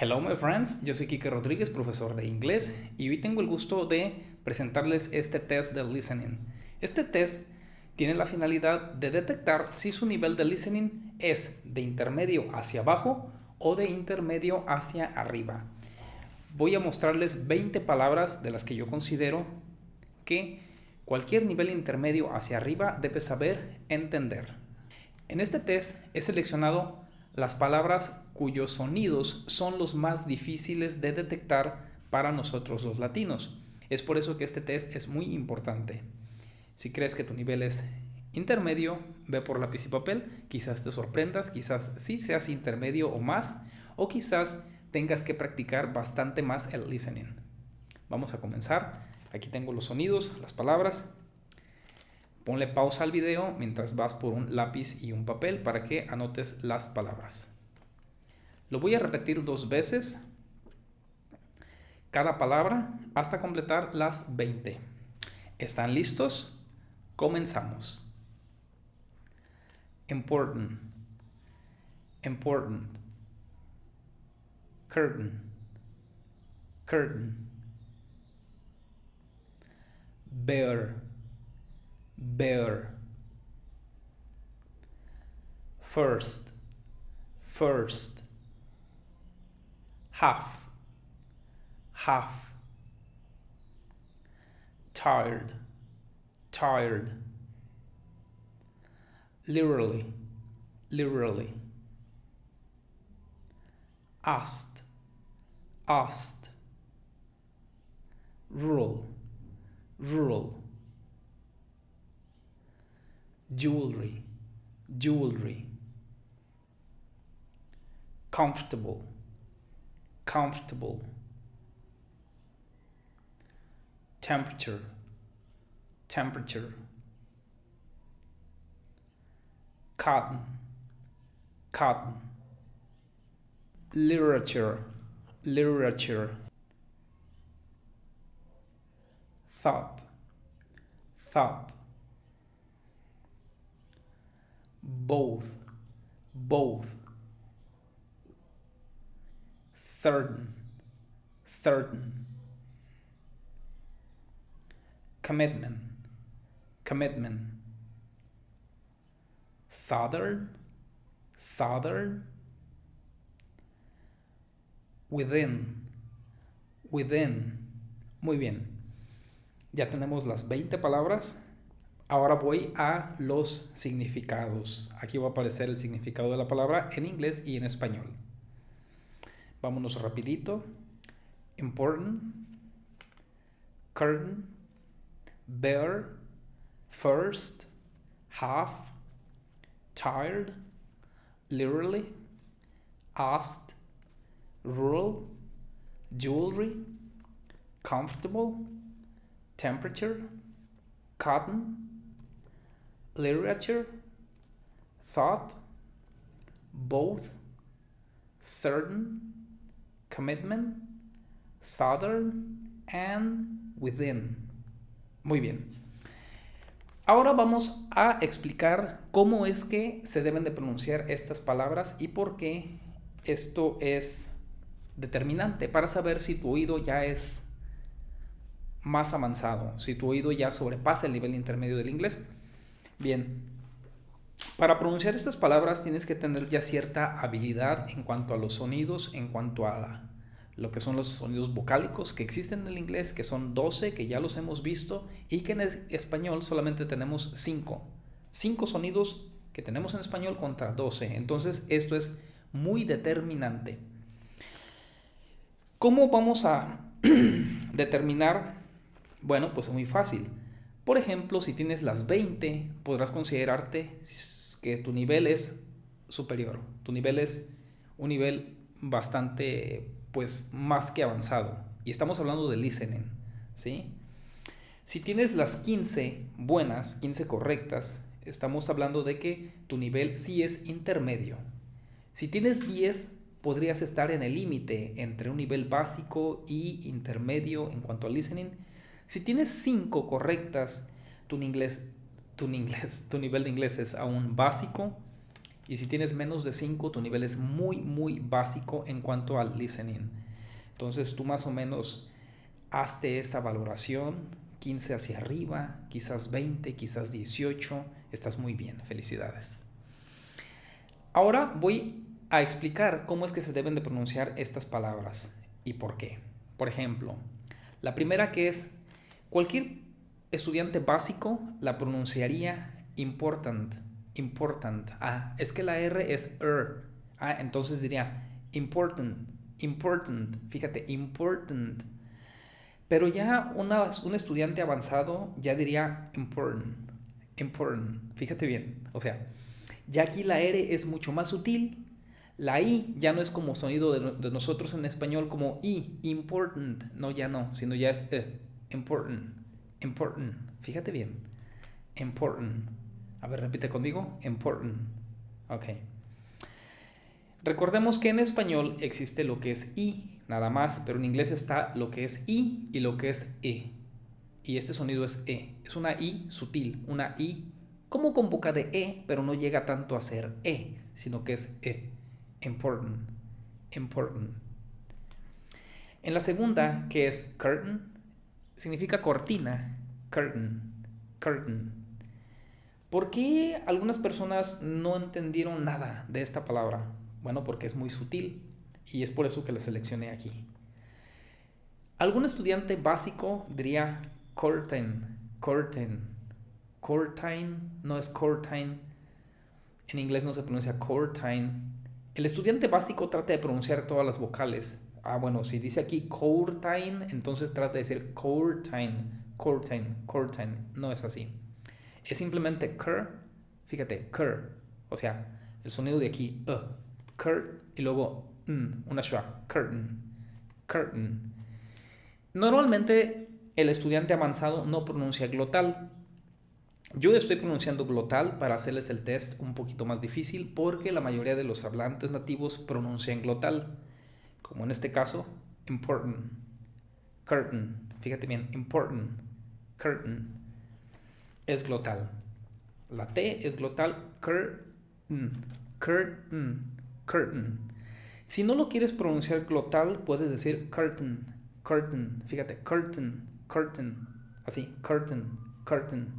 Hello my friends, yo soy Kike Rodríguez, profesor de inglés, y hoy tengo el gusto de presentarles este test de listening. Este test tiene la finalidad de detectar si su nivel de listening es de intermedio hacia abajo o de intermedio hacia arriba. Voy a mostrarles 20 palabras de las que yo considero que cualquier nivel intermedio hacia arriba debe saber entender. En este test he seleccionado las palabras cuyos sonidos son los más difíciles de detectar para nosotros los latinos. Es por eso que este test es muy importante. Si crees que tu nivel es intermedio, ve por lápiz y papel. Quizás te sorprendas, quizás sí seas intermedio o más, o quizás tengas que practicar bastante más el listening. Vamos a comenzar. Aquí tengo los sonidos, las palabras. Ponle pausa al video mientras vas por un lápiz y un papel para que anotes las palabras. Lo voy a repetir 2 veces cada palabra hasta completar las 20. ¿Están listos? Comenzamos. Important, important. Curtain, curtain. Bear, bear. First, first. Half, half. Tired, tired. Literally, literally. Asked, asked. Rural, rural. Jewelry, jewelry. Comfortable, comfortable. Temperature, temperature. Cotton, cotton. Literature, literature. Thought, thought. Both, both. Certain, certain. Commitment, commitment. Southern, southern. Within, within. Muy bien. Ya tenemos las 20 palabras. Ahora voy a los significados. Aquí va a aparecer el significado de la palabra en inglés y en español. Vámonos rapidito. Important, curtain, bear, first, half, tired, literally, asked, rural, jewelry, comfortable, temperature, cotton, literature, thought, both, certain, commitment, southern, and within. Muy bien. Ahora vamos a explicar cómo es que se deben de pronunciar estas palabras y por qué esto es determinante para saber si tu oído ya es más avanzado, si tu oído ya sobrepasa el nivel intermedio del inglés. Bien, para pronunciar estas palabras tienes que tener ya cierta habilidad en cuanto a los sonidos, en cuanto a lo que son los sonidos vocálicos que existen en el inglés, que son 12, que ya los hemos visto, y que en español solamente tenemos 5. 5 sonidos que tenemos en español contra 12. Entonces esto es muy determinante. ¿Cómo vamos a determinar? Bueno, pues es muy fácil. Por ejemplo, si tienes las 20, podrás considerarte que tu nivel es superior. Tu nivel es un nivel bastante, pues, más que avanzado. Y estamos hablando de listening, ¿sí? Si tienes las 15 buenas, 15 correctas, estamos hablando de que tu nivel sí es intermedio. Si tienes 10, podrías estar en el límite entre un nivel básico y intermedio en cuanto al listening. Si tienes 5 correctas, tu nivel de inglés es aún básico. Y si tienes menos de 5, tu nivel es muy, muy básico en cuanto al listening. Entonces tú más o menos hazte esta valoración, 15 hacia arriba, quizás 20, quizás 18. Estás muy bien, felicidades. Ahora voy a explicar cómo es que se deben de pronunciar estas palabras y por qué. Por ejemplo, la primera, que es cualquier estudiante básico la pronunciaría important, important. Es que la R es entonces diría important, important. Fíjate, important. Pero ya un estudiante avanzado ya diría important, important. Fíjate bien, o sea, ya aquí la R es mucho más sutil. La I ya no es como sonido de nosotros en español como I, important. No, ya no, sino ya es important, important. Fíjate bien, important. A ver, repite conmigo, important. Ok. Recordemos que en español existe lo que es I, nada más, pero en inglés está lo que es I y lo que es E. Y este sonido es E. Es una I sutil, una I como con boca de E, pero no llega tanto a ser E, sino que es E. Important, important. En la segunda, que es curtain, significa cortina, curtain, curtain. ¿Por qué algunas personas no entendieron nada de esta palabra? Bueno, porque es muy sutil y es por eso que la seleccioné aquí. Algún estudiante básico diría curtain, curtain, curtain, no es curtain. En inglés no se pronuncia curtain. El estudiante básico trata de pronunciar todas las vocales. Bueno, si dice aquí curtain, entonces trata de decir curtain, curtain, curtain. No es así. Es simplemente fíjate, o sea, el sonido de aquí, cur, y luego una schwa, curtain, curtain. Normalmente el estudiante avanzado no pronuncia glotal. Yo estoy pronunciando glotal para hacerles el test un poquito más difícil porque la mayoría de los hablantes nativos pronuncian glotal, como en este caso, important, curtain. Fíjate bien, important, curtain. Es glotal. La T es glotal, curtain, curtain, curtain. Si no lo quieres pronunciar glotal, puedes decir curtain, curtain. Fíjate, curtain, curtain. Así, curtain, curtain.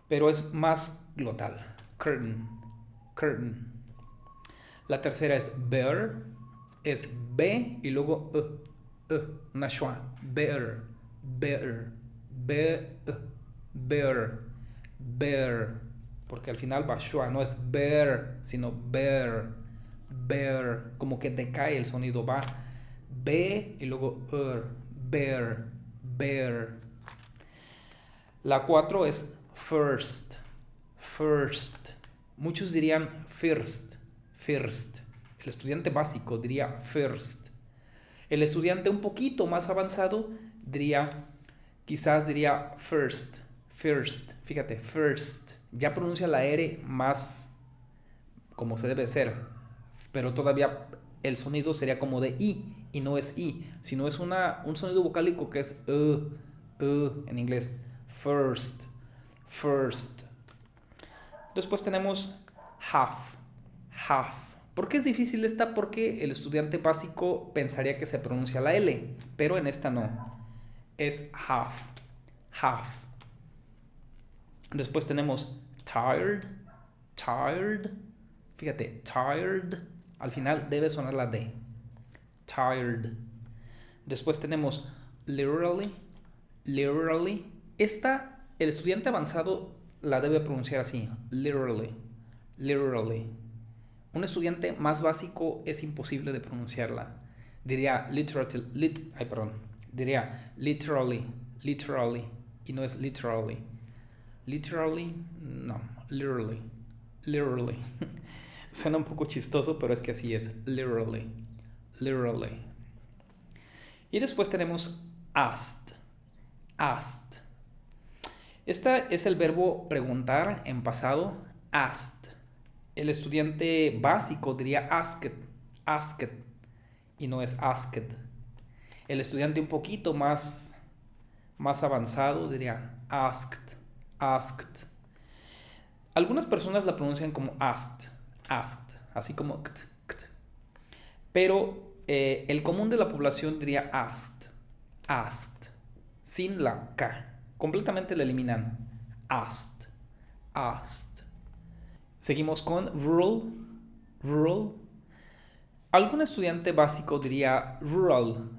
Pero es más glotal. Curtain, curtain. La tercera es bear. Es B y luego una schwa. Bear, bear, bear, bear, bear. Porque al final va schwa, no es bear, sino bear, bear. Como que decae el sonido, va B y luego bear, bear. La 4 es first, first. Muchos dirían first, first. El estudiante básico diría first. El estudiante un poquito más avanzado quizás diría first, first. Fíjate, first. Ya pronuncia la R más como se debe ser, pero todavía el sonido sería como de I y no es I, sino es un sonido vocálico que es en inglés. First, first. Después tenemos half, half. ¿Por qué es difícil esta? Porque el estudiante básico pensaría que se pronuncia la L, pero en esta no. Es half, half. Después tenemos tired, tired. Fíjate, tired. Al final debe sonar la D. Tired. Después tenemos literally, literally. Esta, el estudiante avanzado la debe pronunciar así, literally, literally. Un estudiante más básico es imposible de pronunciarla. Diría diría literally, literally, y no es literally. Literally, no, literally, literally. Suena un poco chistoso, pero es que así es, literally, literally. Y después tenemos asked, asked. Este es el verbo preguntar en pasado, asked. El estudiante básico diría asked, asked, y no es asked. El estudiante un poquito más avanzado diría asked, asked. Algunas personas la pronuncian como asked, asked, así como ct. Pero el común de la población diría asked, sin la K. Completamente la eliminan. Asked. Seguimos con rural. Algún estudiante básico diría rural.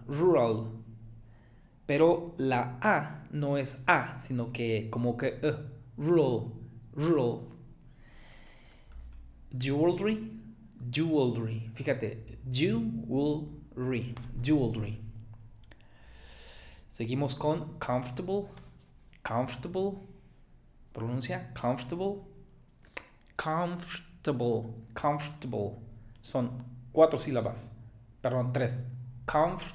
Pero la A no es A, sino que como que rural. Jewelry. Fíjate, jewelry. Seguimos con comfortable. Pronuncia comfortable. Son 4 sílabas. Perdón, 3. Comfortable.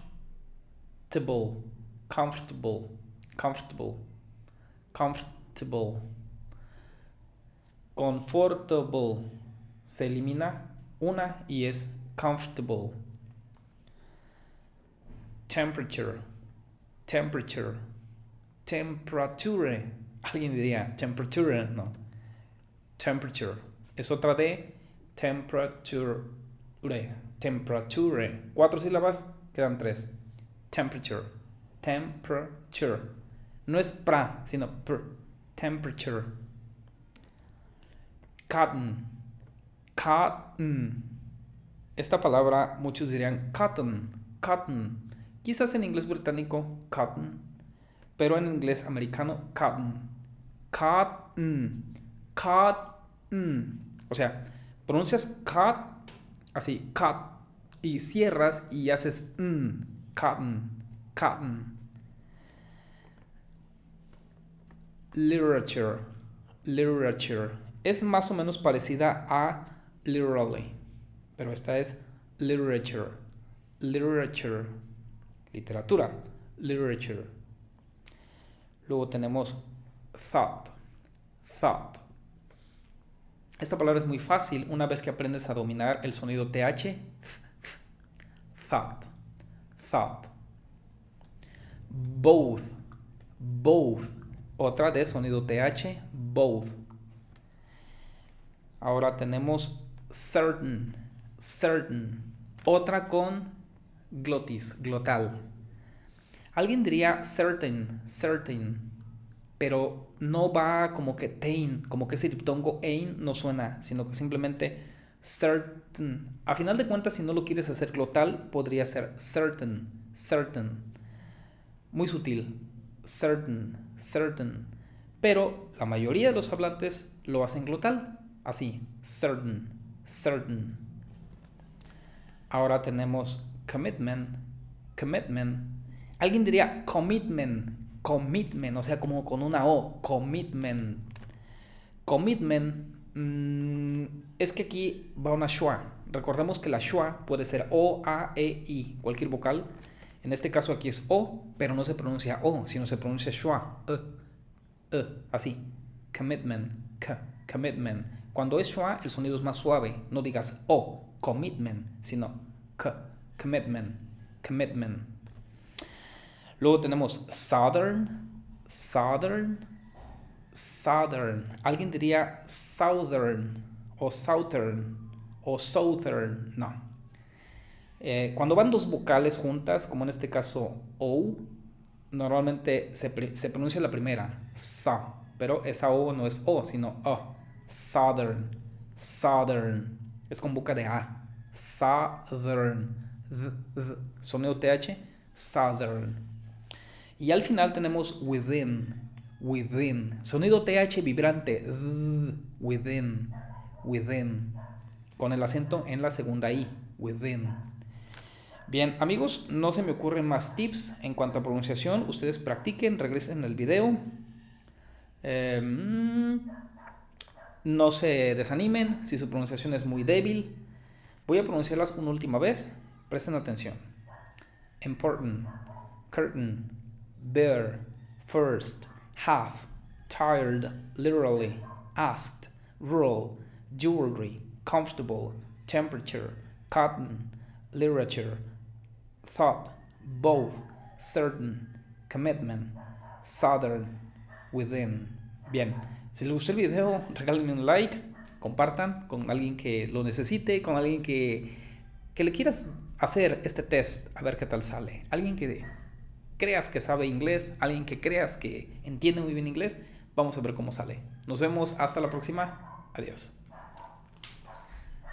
Comfortable. Se elimina una y es comfortable. Temperature. Alguien diría temperature, no. Temperature. Es otra de temperature. 4 sílabas, quedan 3. Temperature. No es pra, sino pr. Temperature. Cotton. Esta palabra muchos dirían cotton. Quizás en inglés británico cotton, pero en inglés americano cotton. O sea, pronuncias cut, así, cut, y cierras y haces cotton. Literature. Es más o menos parecida a literally, pero esta es literature. Literatura. Literature. Luego tenemos thought. Esta palabra es muy fácil una vez que aprendes a dominar el sonido TH. Thought. Both. Otra de sonido TH. Both. Ahora tenemos certain. Otra con glotal. Alguien diría certain, pero no va como que tain, como que ese diptongo ain no suena, sino que simplemente certain. A final de cuentas, si no lo quieres hacer glotal, podría ser certain. Muy sutil. Certain. Pero la mayoría de los hablantes lo hacen glotal, así, certain. Ahora tenemos commitment. Alguien diría commitment, o sea, como con una O, commitment. Es que aquí va una schwa. Recordemos que la schwa puede ser O, A, E, I, cualquier vocal. En este caso aquí es O, pero no se pronuncia O, sino se pronuncia schwa. Así. Commitment. Cuando es schwa, el sonido es más suave. No digas O, commitment, sino commitment. Luego tenemos southern. Alguien diría southern o southern. No. Cuando van dos vocales juntas, como en este caso O, normalmente se pronuncia la primera, sa, pero esa O no es O, sino O. Southern. Es con boca de A. Southern. Sonido TH. Southern. Y al final tenemos within. Sonido TH vibrante. Within. Con el acento en la segunda I. Within. Bien, amigos, no se me ocurren más tips en cuanto a pronunciación. Ustedes practiquen, regresen el video. No se desanimen si su pronunciación es muy débil. Voy a pronunciarlas una última vez. Presten atención. Important, curtain, bear, first, half, tired, literally, asked, rural, jewelry, comfortable, temperature, cotton, literature, thought, both, certain, commitment, southern, within. Bien, si les gustó el video, regálenme un like, compartan con alguien que lo necesite, con alguien que le quieras hacer este test, a ver qué tal sale. Alguien que creas que sabe inglés, alguien que creas que entiende muy bien inglés. Vamos a ver cómo sale. Nos vemos hasta la próxima. Adiós.